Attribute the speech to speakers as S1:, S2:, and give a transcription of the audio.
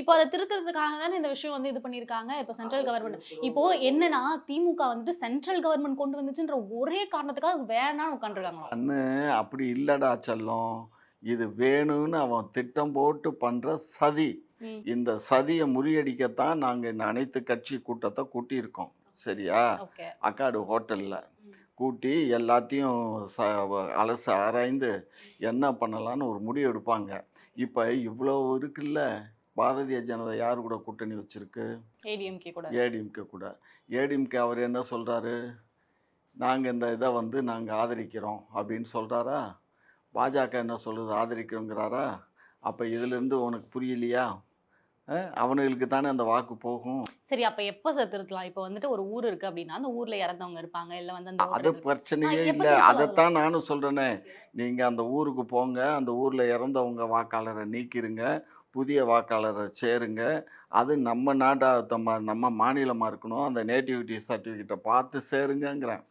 S1: இப்போ அத திருத்துறதுக்காக தானே இந்த விஷயம் வந்து இது பண்ணியிருக்காங்க. இப்போ சென்ட்ரல் கவர்ன்மெண்ட் இப்போ என்னன்னா, திமுக வந்துட்டு சென்ட்ரல் கவர்ன்மெண்ட் கொண்டு வந்துச்சுன்ற ஒரே காரணத்துக்காக அது வேணான்னு உட்கார்ந்துருக்காங்களாம்.
S2: கண்ணு அப்படி இல்லடா செல்லம். இது வேணும்னு அவன் திட்டம் போட்டு பண்ற சதி.
S1: ம்.
S2: இந்த சதிய முறியடிக்கத்தான் நாங்க இந்த அனைத்து கட்சி கூட்டத்த கூட்டியிருக்கோம். சரியா?
S1: ஓகே.
S2: அக்காடு ஹோட்டல்ல.
S1: ம்.
S2: கூட்டி எல்லாத்தையும் ச வ அலசி ஆராய்ந்து என்ன பண்ணலான்னு ஒரு முடிவு எடுப்பாங்க. இப்ப இவ்வளோ இருக்குல்ல, பாரதிய ஜனதா யார் கூட கூட்டணி வச்சிருக்கு?
S1: ஏடிஎம்கே கூட.
S2: ஏடிஎம்கே கூட. ஏடிஎம்கே அவரு என்ன சொல்றாரு? நாங்க இந்த இத வந்து நாங்க ஆதரிக்கிறோம் அப்படின்னு சொல்றாரா? பாஜக என்ன சொல்லுது? ஆதரிக்கிறோங்கிறாரா? அப்ப இதிலிருந்து உனக்கு புரியலையா? அவனுங்களுக்கு தானே அந்த வாக்கு போகும்.
S1: சரி அப்ப எப்ப சார் திருத்தலாம்? இப்ப வந்துட்டு ஒரு ஊர் இருக்கு அப்டின்னா, அந்த ஊர்ல இறந்தவங்க இருப்பாங்க. இல்ல வந்து அந்த
S2: அது
S1: ஓட்டர் இது
S2: பிரச்சனையே
S1: எப்ப
S2: இல்ல.
S1: திருத்தலாம் அதெல்லாம்?
S2: அதத்தான் நானும் சொல்றேனே. நீங்க அந்த ஊருக்கு போங்க. அந்த ஊர்ல இறந்தவங்க வாக்காளர நீக்கிருங்க. புதிய வாக்காளர சேருங்க. அது நம்ம நாடா நம்ம நம்ம மாநிலமா இருக்கணும். அந்த நேட்டிவிட்டி சர்டிஃபிகேட்ட பார்த்து சேருங்கங்கிறேன்.